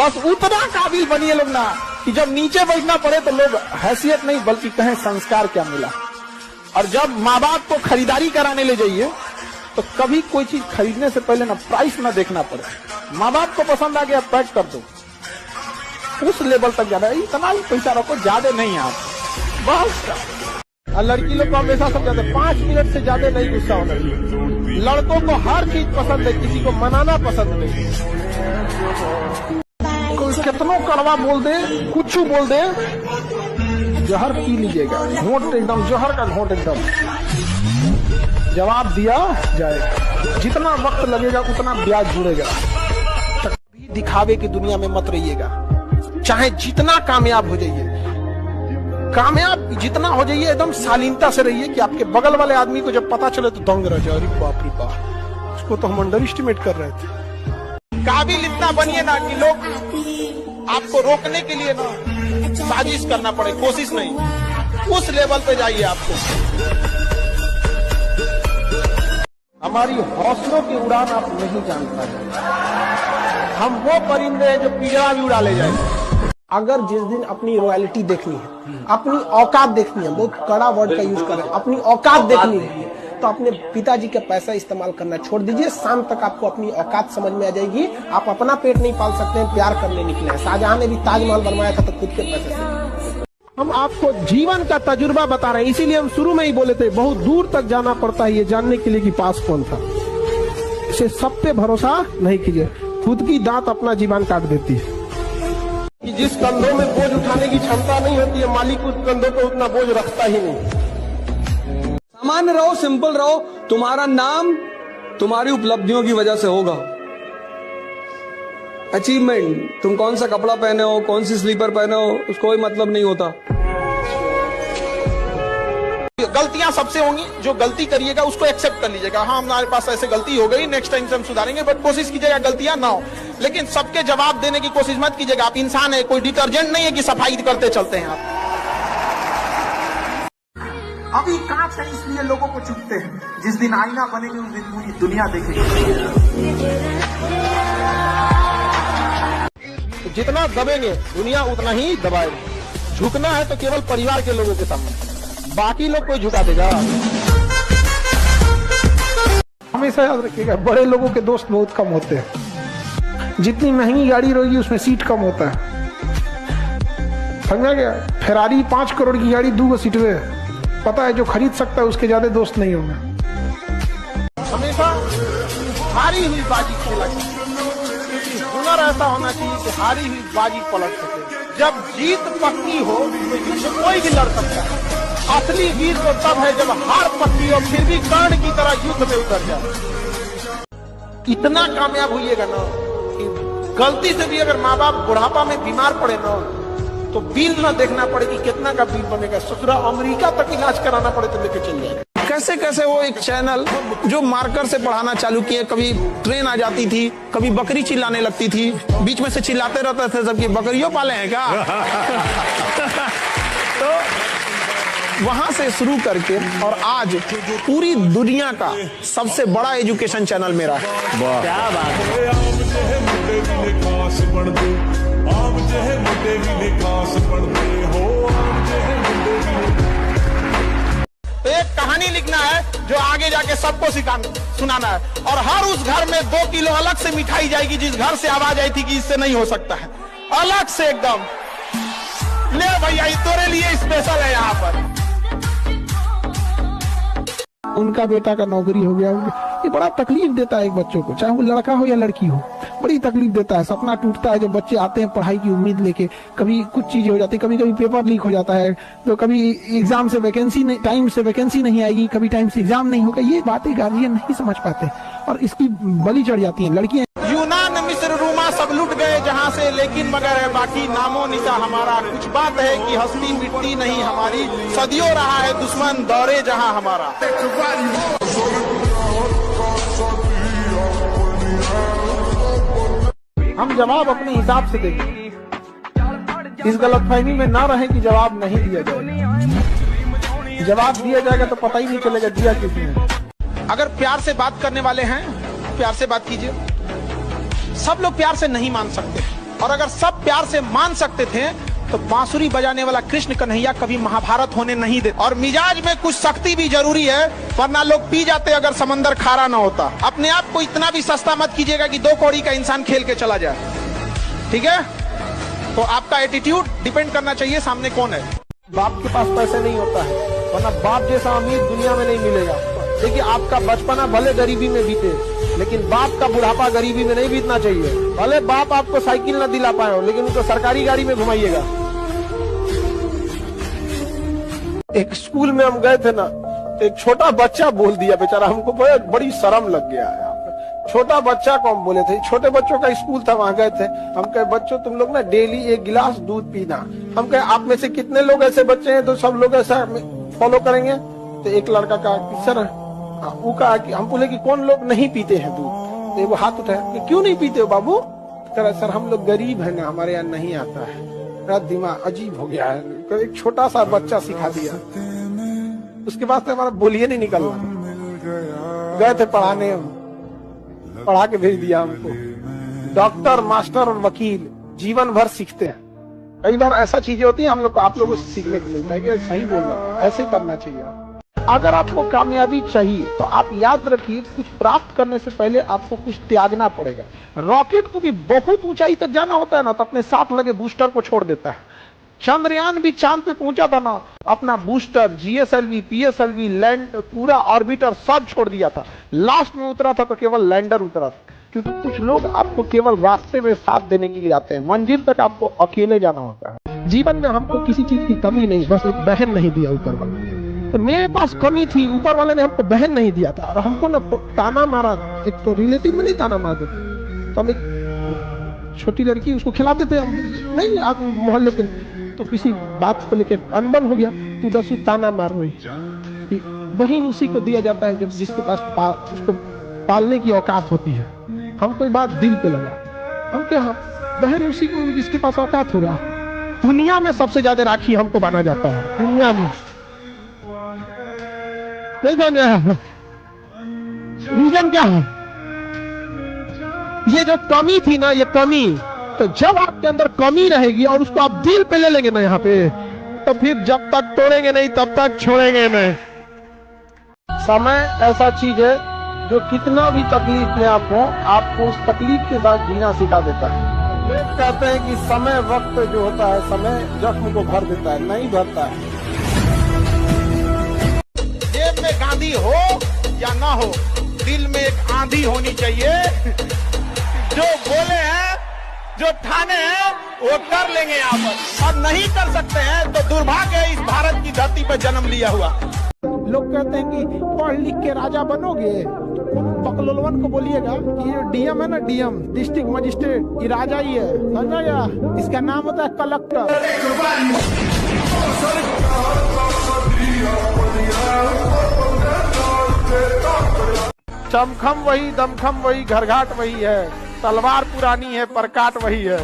बस उतना काबिल बनिए लोग ना कि जब नीचे बैठना पड़े तो लोग हैसियत नहीं बल्कि कहें संस्कार क्या मिला। और जब माँ बाप को खरीदारी कराने ले जाइए तो कभी कोई चीज खरीदने से पहले ना प्राइस ना देखना पड़े। माँ बाप को पसंद आ गया पैक कर दो, उस लेवल तक जाना। इतना ही पैसा रखो, ज्यादा नहीं आप बहुत। और लड़की लोग को हमेशा समझाते 5 मिनट से ज्यादा नहीं गुस्सा होना चाहिए। लड़कों को हर चीज पसंद है, किसी को मनाना पसंद नहीं। कोई कितनों कड़वा बोल दे, कुछ बोल दे, जहर पी लीजिएगा, घोंट एकदम जहर का घोंट एकदम। जवाब दिया जाएगा, जितना वक्त लगेगा उतना ब्याज जुड़ेगा। दिखावे की दुनिया में मत रहिएगा, चाहे जितना कामयाब हो जाइए, कामयाब जितना हो जाइए एकदम शालीनता से रहिए कि आपके बगल वाले आदमी को जब पता चले तो दंग रह जाए, अरे बाप रे बाप, उसको तो हम अंडर एस्टिमेट कर रहे थे। काबिल इतना बनिए ना कि लोग आपको रोकने के लिए ना साजिश करना पड़े, कोशिश नहीं, उस लेवल पे जाइए। आपको हमारी हौसलों की उड़ान आप नहीं जान पाए। हम वो परिंदे हैं जो पिंजरा भी उड़ा ले जाएंगे। अगर जिस दिन अपनी रॉयल्टी देखनी है, अपनी औकात देखनी है, बहुत कड़ा वर्ड का यूज करें, अपनी औकात देखनी है, तो अपने पिताजी का पैसा इस्तेमाल करना छोड़ दीजिए। शाम तक आपको अपनी औकात समझ में आ जाएगी। आप अपना पेट नहीं पाल सकते हैं, प्यार करने निकले हैं। शाहजहां ने भी ताजमहल बनवाया था तो खुद के पैसे से। हम आपको जीवन का तजुर्बा बता रहे हैं, इसीलिए हम शुरू में ही बोले थे बहुत दूर तक जाना पड़ता है ये जानने के लिए कि पास कौन था। इसे सब पे भरोसा नहीं कीजिए, खुद की दांत अपना जीवन काट देती है। कि जिस कंधों में बोझ उठाने की क्षमता नहीं होती है, मालिक उस कंधों पे उतना बोझ रखता ही नहीं। सामान्य रहो, सिंपल रहो, तुम्हारा नाम तुम्हारी उपलब्धियों की वजह से होगा। अचीवमेंट, तुम कौन सा कपड़ा पहने हो, कौन सी स्लीपर पहने हो, उसको कोई मतलब नहीं होता। गलतियां सबसे होंगी, जो गलती करिएगा उसको एक्सेप्ट कर लीजिएगा। हाँ, हमारे पास ऐसे गलती हो गई, नेक्स्ट टाइम से हम सुधारेंगे, बट कोशिश कीजिएगा गलतियां ना हो। लेकिन सबके जवाब देने की कोशिश मत कीजिएगा। आप इंसान है, कोई डिटर्जेंट नहीं है कि सफाई करते चलते हैं आप। अभी कांच है इसलिए लोगों को चुभते हैं, जिस दिन आईना बनेंगे उस दिन पूरी दुनिया देखेगी। जितना दबेंगे दुनिया उतना ही दबाएगी। झुकना है तो केवल परिवार के लोगों के सामने, बाकी लोग कोई झुका देगा। हमेशा याद रखिएगा, बड़े लोगों के दोस्त बहुत कम होते हैं। जितनी महंगी गाड़ी रहेगी उसमें सीट कम होता है, समझा गया। फेरारी 5 करोड़ की गाड़ी 2 सीट में, पता है जो खरीद सकता है उसके ज्यादा दोस्त नहीं होंगे। हमेशा हारी हुई बाजी खेला, हुनर ऐसा होना चाहिए कि हारी हुई बाजी पलट सके। जब जीत पक्की हो तो युद्ध कोई भी लड़ सकता है। असली वीर तो तब है जब हार पक्की हो फिर भी कर्ण की तरह युद्ध में उतर जाए। इतना कामयाब होइएगा ना कि गलती से भी अगर माँ बाप बुढ़ापा में बीमार पड़े ना तो बिल ना देखना पड़े कि कितना का बिल बनेगा, ससुरा अमेरिका तक इलाज कराना पड़े तो लेके चल जाएगा। कैसे कैसे वो एक चैनल जो मार्कर से पढ़ाना चालू किए, कभी ट्रेन आ जाती थी, कभी बकरी चिल्लाने लगती थी, बीच में से चिल्लाते रहते थे सबकी बकरियों पाले हैं क्या। तो वहां से शुरू करके और आज पूरी दुनिया का सबसे बड़ा एजुकेशन चैनल मेरा है। क्या बात है। तो एक कहानी लिखना है जो आगे जाके सबको सुनाना है, और हर उस घर में 2 किलो अलग से मिठाई जाएगी जिस घर से आवाज आई थी कि इससे नहीं हो सकता है, अलग से एकदम। ले भैया, ये तेरे लिए स्पेशल है यहाँ पर। उनका बेटा का नौकरी हो गया, ये बड़ा तकलीफ देता है एक बच्चों को, चाहे वो लड़का हो या लड़की हो, बड़ी तकलीफ देता है। सपना टूटता है जब बच्चे आते हैं पढ़ाई की उम्मीद लेके, कभी कुछ चीज हो जाती है, कभी कभी पेपर लीक हो जाता है, तो कभी एग्जाम से वैकेंसी नहीं, टाइम से वैकेंसी नहीं आएगी, कभी टाइम से एग्जाम नहीं होगा। ये बातें गार्जियन नहीं समझ पाते और इसकी बलि चढ़ जाती है लड़कियां। यूनान, मिस्र, रोमा सब लुट गए जहाँ से, लेकिन मगर है बाकी नामो निशा हमारा। कुछ बात है कि हस्ती मिटती नहीं हमारी, सदियों रहा है दुश्मन दौरे जहाँ हमारा। हम जवाब अपने हिसाब से देंगे, इस गलतफहमी में ना रहे कि जवाब नहीं दिया जाएगा। जवाब दिया जाएगा तो पता ही नहीं चलेगा दिया किसने। अगर प्यार से बात करने वाले हैं प्यार से बात कीजिए। सब लोग प्यार से नहीं मान सकते, और अगर सब प्यार से मान सकते थे तो बांसुरी बजाने वाला कृष्ण कन्हैया कभी महाभारत होने नहीं देते। और मिजाज में कुछ सख्ती भी जरूरी है, वरना लोग पी जाते अगर समंदर खारा ना होता। अपने आप को इतना भी सस्ता मत कीजिएगा कि 2 कौड़ी का इंसान खेल के चला जाए, ठीक है? तो आपका एटीट्यूड डिपेंड करना चाहिए सामने कौन है। बाप के पास पैसे नहीं होता है, वरना बाप जैसा अमीर दुनिया में नहीं मिलेगा। देखिए, आपका बचपना भले गरीबी में बीते, लेकिन बाप का बुढ़ापा गरीबी में नहीं बीतना चाहिए। भले बाप आपको साइकिल न दिला पाए हो, लेकिन उनको सरकारी गाड़ी में घुमाइएगा। एक स्कूल में हम गए थे ना, एक छोटा बच्चा बोल दिया, बेचारा हमको बड़ी शर्म लग गया है। छोटा बच्चा को हम बोले थे, छोटे बच्चों का स्कूल था, वहां गए थे। हम कहे, बच्चों तुम लोग ना डेली 1 गिलास दूध पीना। हम कहे, आप में से कितने लोग ऐसे बच्चे हैं तो सब लोग ऐसा फॉलो करेंगे? तो एक लड़का कहा कि सर, वो कहा कि हम बोले कि कौन लोग नहीं पीते हैं दूध? तो वो हाथ उठाया कि क्यों नहीं पीते हो बाबू? कह सर हम लोग गरीब है ना, हमारे यहाँ नहीं आता है। मेरा दिमाग अजीब हो गया है, एक छोटा सा बच्चा सिखा दिया। उसके बाद से हमारा बोलिए नहीं निकलना। गए थे पढ़ाने, पढ़ा के भेज दिया हमको। डॉक्टर, मास्टर और वकील जीवन भर सीखते हैं। कई बार ऐसा चीजें होती है हम लोग को, आप लोगों से सीखने को मिलता है कि सही बोलना, ऐसे करना चाहिए। अगर आपको कामयाबी चाहिए तो आप याद रखिए, कुछ प्राप्त करने से पहले आपको कुछ त्यागना पड़ेगा। रॉकेट को भी बहुत ऊंचाई तक जाना होता है ना, तो अपने साथ लगे बूस्टर को छोड़ देता है। चंद्रयान भी चांद पे पहुंचा था ना, अपना बूस्टर, जीएसएलवी, पीएसएलवी, लैंड, पूरा ऑर्बिटर सब छोड़ दिया था। लास्ट में उतरा था तो केवल लैंडर उतरा था। क्योंकि कुछ लोग आपको केवल रास्ते में साथ देने के लिए आते हैं, मंजिल तक आपको अकेले जाना होता है। जीवन में हमको किसी चीज की कमी नहीं, बस एक बहन नहीं दिया ऊपर वाले। तो मेरे पास कमी थी, ऊपर वाले ने हमको बहन नहीं दिया था, और हमको ना ताना मारा। एक तो रिलेटिव में नहीं ताना मारते, तो हम एक छोटी लड़की उसको खिलाते थे हम, नहीं आप मोहल्ले के, तो किसी बात को लेकर अनबन हो गया, तू 10 ताना मार रही। बहन उसी को दिया जाता है जब जिसके पास उसको पालने की औकात होती है। हम कोई बात दिल पे लगा, हम क्या, बहन उसी को जिसके पास औकात हो रहा। दुनिया में सबसे ज्यादा राखी हमको माना जाता है, दुनिया में। रीजन क्या है? ये जो कमी थी ना, ये कमी, तो जब आपके अंदर कमी रहेगी और उसको आप दिल पे ले लेंगे ना यहाँ पे, तो फिर जब तक तोड़ेंगे नहीं तब तक छोड़ेंगे नहीं। समय ऐसा चीज है जो कितना भी तकलीफ में आप हो, आपको उस तकलीफ के साथ जीना सिखा देता है। लोग कहते हैं कि समय, वक्त जो होता है, समय जख्म को भर देता है, नहीं भरता है। जेब में गांधी हो या ना हो, दिल में एक आंधी होनी चाहिए। जो बोले हैं, जो ठाने हैं, वो कर लेंगे यहाँ पर, और नहीं कर सकते हैं तो दुर्भाग्य है इस भारत की धरती पर जन्म लिया हुआ। लोग कहते हैं कि पढ़ लिख के राजा बनोगे, बकलोलवन को बोलिएगा कि ये डीएम है ना, डीएम डिस्ट्रिक्ट मजिस्ट्रेट, ये राजा ही है, समझा गया? इसका नाम होता है कलेक्टर। चमखम वही, दमखम वही, घरघाट वही है, तलवार पुरानी है पर काट वही है।